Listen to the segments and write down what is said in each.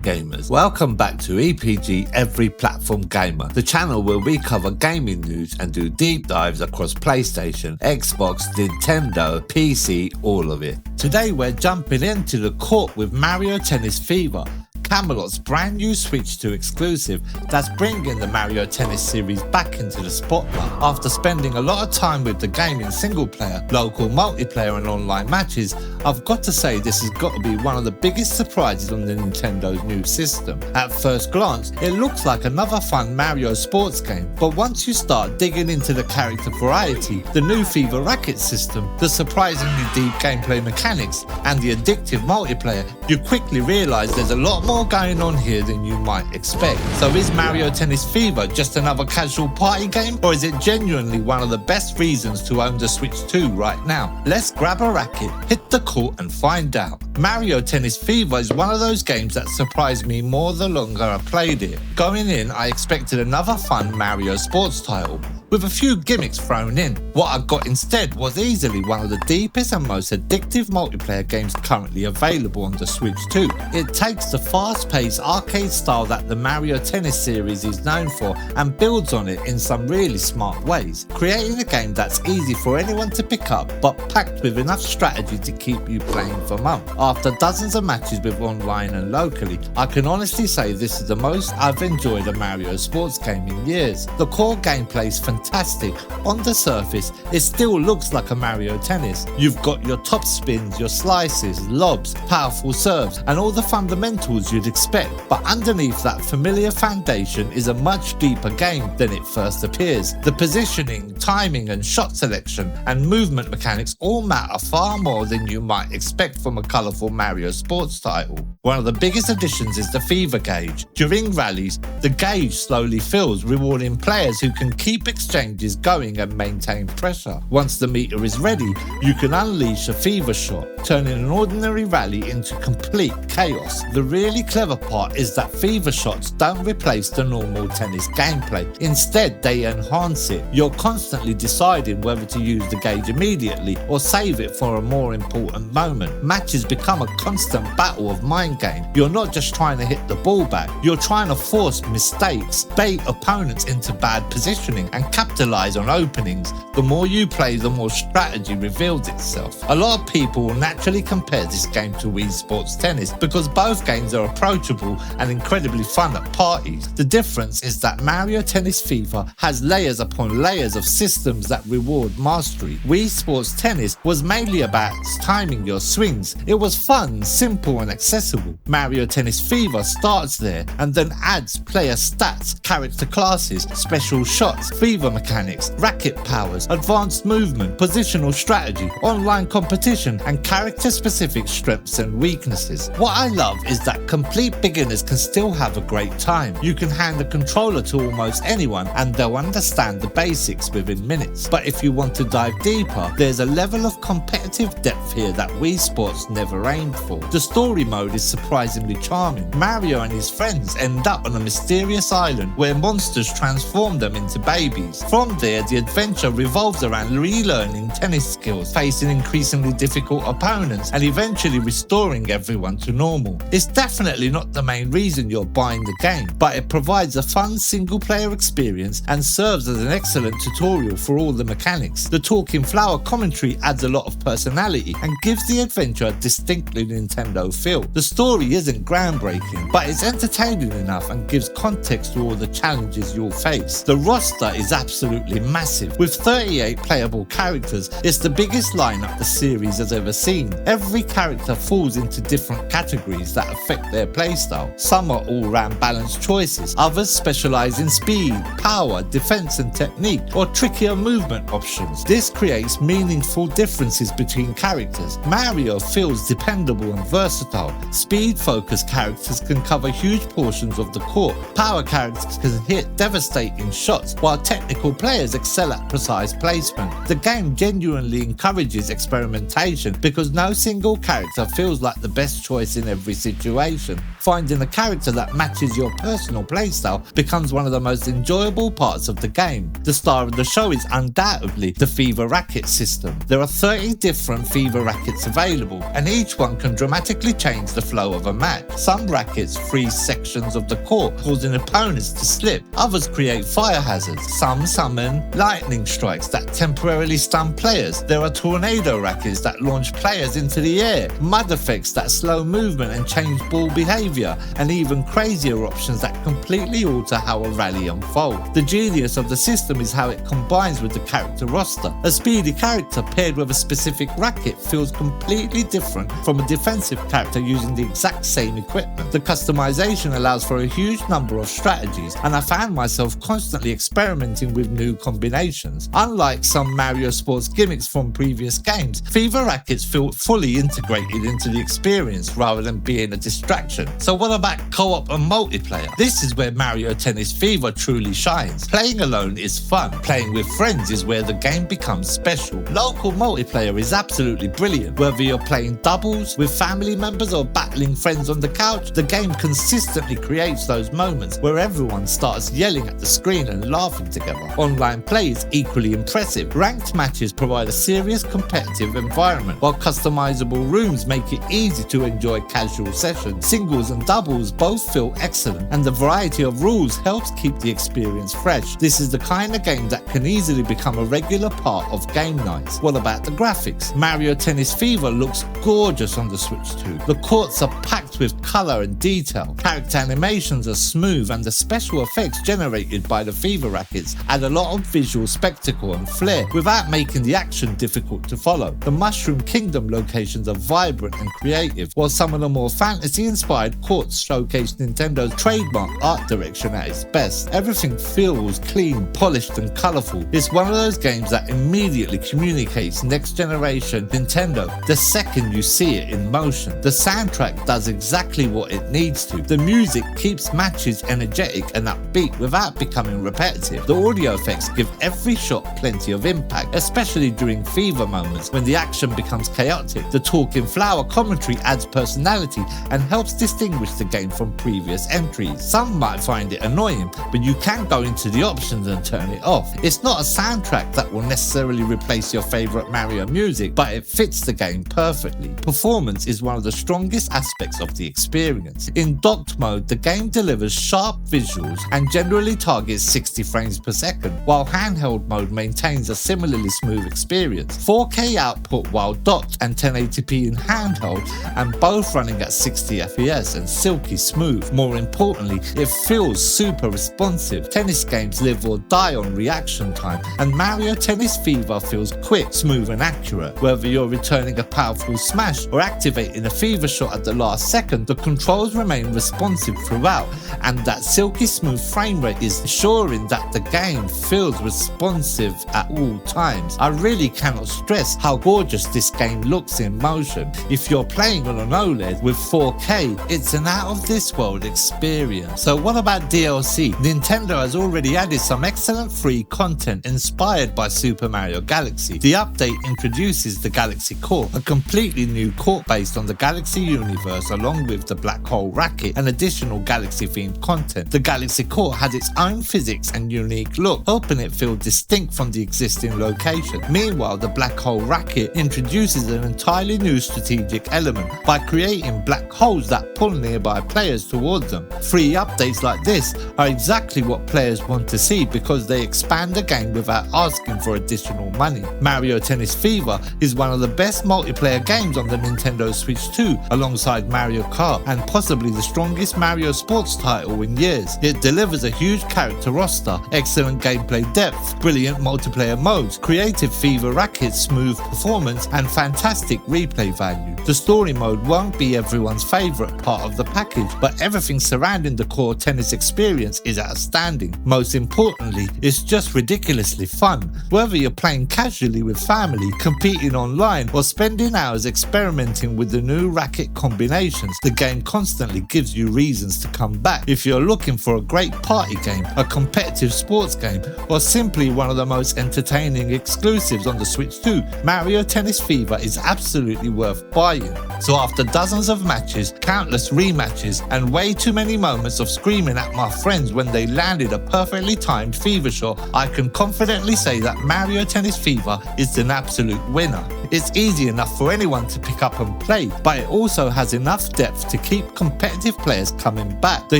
gamers. Welcome back to EPG-Every Platform Gamer, the channel where we cover gaming news and do deep dives across PlayStation, Xbox, Nintendo, PC, all of it. Today we're jumping into the court with Mario Tennis Fever, Camelot's brand new Switch 2 exclusive that's bringing the Mario Tennis series back into the spotlight. After spending a lot of time with the game in single player, local multiplayer and online matches, I've got to say this has got to be one of the biggest surprises on the Nintendo's new system. At first glance, it looks like another fun Mario sports game, but once you start digging into the character variety, the new Fever Rackets system, the surprisingly deep gameplay mechanics, and the addictive multiplayer, you quickly realise there's a lot more going on here than you might expect. So is Mario Tennis Fever just another casual party game, or is it genuinely one of the best reasons to own the Switch 2 right now? Let's grab a racket, hit the court and find out. Mario Tennis Fever is one of those games that surprised me more the longer I played it. Going in, I expected another fun Mario sports title, with a few gimmicks thrown in. What I got instead was easily one of the deepest and most addictive multiplayer games currently available on the Switch 2. It takes the fast-paced arcade style that the Mario Tennis series is known for and builds on it in some really smart ways, creating a game that's easy for anyone to pick up but packed with enough strategy to keep you playing for months. After dozens of matches with online and locally, I can honestly say this is the most I've enjoyed a Mario sports game in years. The core gameplay is fantastic. On the surface, it still looks like a Mario Tennis. You've got your top spins, your slices, lobs, powerful serves, and all the fundamentals you'd expect, but underneath that familiar foundation is a much deeper game than it first appears. The positioning, timing, and shot selection and movement mechanics all matter far more than you might expect from a colourful Mario sports title. One of the biggest additions is the Fever gauge. During rallies, the gauge slowly fills, rewarding players who can keep exchanges going and maintain pressure. Once the meter is ready, you can unleash a Fever shot, turning an ordinary rally into complete chaos. The really clever part is that Fever shots don't replace the normal tennis gameplay. Instead, they enhance it. You're constantly deciding whether to use the gauge immediately or save it for a more important moment. Matches become a constant battle of mind game. You're not just trying to hit the ball back, you're trying to force mistakes, bait opponents into bad positioning, and capitalize on openings. The more you play, the more strategy reveals itself. A lot of people will naturally compare this game to Wii Sports Tennis because both games are approachable and incredibly fun at parties. The difference is that Mario Tennis Fever has layers upon layers of systems that reward mastery. Wii Sports Tennis was mainly about timing your swings. It was fun, simple and accessible. Mario Tennis Fever starts there and then adds player stats, character classes, special shots, Fever mechanics, racket powers, advanced movement, positional strategy, online competition, and character-specific strengths and weaknesses. What I love is that complete beginners can still have a great time. You can hand a controller to almost anyone and they'll understand the basics within minutes. But if you want to dive deeper, there's a level of competitive depth here that Wii Sports never aimed for. The story mode is surprisingly charming. Mario and his friends end up on a mysterious island where monsters transform them into babies. From there, the adventure revolves around relearning tennis skills, facing increasingly difficult opponents, and eventually restoring everyone to normal. It's definitely not the main reason you're buying the game, but it provides a fun single-player experience and serves as an excellent tutorial for all the mechanics. The Talking Flower commentary adds a lot of personality and gives the adventure a distinctly Nintendo feel. The story isn't groundbreaking, but it's entertaining enough and gives context to all the challenges you'll face. The roster is absolutely massive. With 38 playable characters, it's the biggest lineup the series has ever seen. Every character falls into different categories that affect their playstyle. Some are all-round balanced choices, others specialise in speed, power, defense and technique, or trickier movement options. This creates meaningful differences between characters. Mario feels dependable and versatile. Speed-focused characters can cover huge portions of the court. Power characters can hit devastating shots, while technical Technical players excel at precise placement. The game genuinely encourages experimentation because no single character feels like the best choice in every situation. Finding a character that matches your personal playstyle becomes one of the most enjoyable parts of the game. The star of the show is undoubtedly the Fever Rackets system. There are 30 different Fever Rackets available, and each one can dramatically change the flow of a match. Some rackets freeze sections of the court, causing opponents to slip. Others create fire hazards. Some summon lightning strikes that temporarily stun players. There are tornado rackets that launch players into the air, mud effects that slow movement and change ball behaviour, and even crazier options that completely alter how a rally unfolds. The genius of the system is how it combines with the character roster. A speedy character paired with a specific racket feels completely different from a defensive character using the exact same equipment. The customization allows for a huge number of strategies, and I found myself constantly experimenting with new combinations. Unlike some Mario Sports gimmicks from previous games, Fever Rackets feel fully integrated into the experience rather than being a distraction. So what about co-op and multiplayer? This is where Mario Tennis Fever truly shines. Playing alone is fun. Playing with friends is where the game becomes special. Local multiplayer is absolutely brilliant. Whether you're playing doubles with family members or battling friends on the couch, the game consistently creates those moments where everyone starts yelling at the screen and laughing together. Online play is equally impressive. Ranked matches provide a serious competitive environment, while customizable rooms make it easy to enjoy casual sessions. Singles and doubles both feel excellent, and the variety of rules helps keep the experience fresh. This is the kind of game that can easily become a regular part of game nights. What about the graphics? Mario Tennis Fever looks gorgeous on the Switch 2. The courts are packed with colour and detail. Character animations are smooth, and the special effects generated by the Fever Rackets add a lot of visual spectacle and flair without making the action difficult to follow. The Mushroom Kingdom locations are vibrant and creative, while some of the more fantasy-inspired courts showcase Nintendo's trademark art direction at its best. Everything feels clean, polished and colourful. It's one of those games that immediately communicates next generation Nintendo the second you see it in motion. The soundtrack does exactly what it needs to. The music keeps matches energetic and upbeat without becoming repetitive. The audio effects give every shot plenty of impact, especially during Fever moments when the action becomes chaotic. The Talking Flower commentary adds personality and helps distinguish the game from previous entries. Some might find it annoying, but you can go into the options and turn it off. It's not a soundtrack that will necessarily replace your favourite Mario music, but it fits the game perfectly. Performance is one of the strongest aspects of the experience. In docked mode, the game delivers sharp visuals and generally targets 60 frames per second, while handheld mode maintains a similarly smooth experience. 4K output while docked and 1080p in handheld, and both running at 60 FPS and silky smooth. More importantly, it feels super responsive. Tennis games live or die on reaction time, and Mario Tennis Fever feels quick, smooth and accurate. Whether you're returning a powerful smash or activating a fever shot at the last second, the controls remain responsive throughout, and that silky smooth frame rate is ensuring that the game feels responsive at all times. I really cannot stress how gorgeous this game looks in motion. If you're playing on an OLED with 4K, it's an out of this world experience. So what about DLC? Nintendo has already added some excellent free content inspired by Super Mario Galaxy. The update introduces the Galaxy Court, a completely new court based on the Galaxy universe, along with the Black Hole Racket and additional Galaxy themed content. The Galaxy Court has its own physics and unique look, helping it feel distinct from the existing location. Meanwhile, the Black Hole Racket introduces an entirely new strategic element by creating black holes that pull nearby players towards them. Free updates like this are exactly what players want to see because they expand the game without asking for additional money. Mario Tennis Fever is one of the best multiplayer games on the Nintendo Switch 2, alongside Mario Kart, and possibly the strongest Mario Sports title in years. It delivers a huge character roster, excellent gameplay depth, brilliant multiplayer modes, creative Fever Rackets, smooth performance, and fantastic replay value. The story mode won't be everyone's favourite part of the package, but everything surrounding the core tennis experience is outstanding. Most importantly, it's just ridiculously fun. Whether you're playing casually with family, competing online, or spending hours experimenting with the new racket combinations, seconds, the game constantly gives you reasons to come back. If you're looking for a great party game, a competitive sports game, or simply one of the most entertaining exclusives on the Switch 2, Mario Tennis Fever is absolutely worth buying. So after dozens of matches, countless rematches, and way too many moments of screaming at my friends when they landed a perfectly timed Fever shot, I can confidently say that Mario Tennis Fever is an absolute winner. It's easy enough for anyone to pick up and play, but it also has enough depth to keep competitive players coming back. The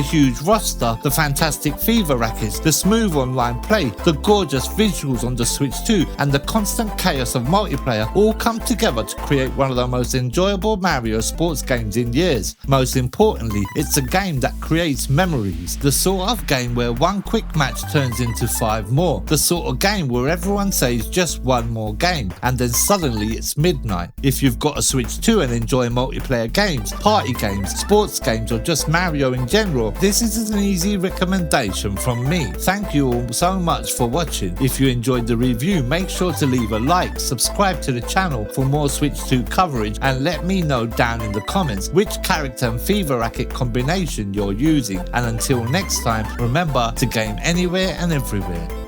huge roster, the fantastic Fever Rackets, the smooth online play, the gorgeous visuals on the Switch 2, and the constant chaos of multiplayer all come together to create one of the most enjoyable Mario sports games in years. Most importantly, it's a game that creates memories, the sort of game where one quick match turns into 5 more, the sort of game where everyone says just one more game, and then suddenly it's midnight. If you've got a Switch 2 and enjoy multiplayer games, party games, sports games, or just Mario in general, this is an easy recommendation from me. Thank you all so much for watching. If you enjoyed the review, make sure to leave a like, subscribe to the channel for more Switch 2 coverage, and let me know down in the comments which character and Fever Racket combination you're using. And until next time, remember to game anywhere and everywhere.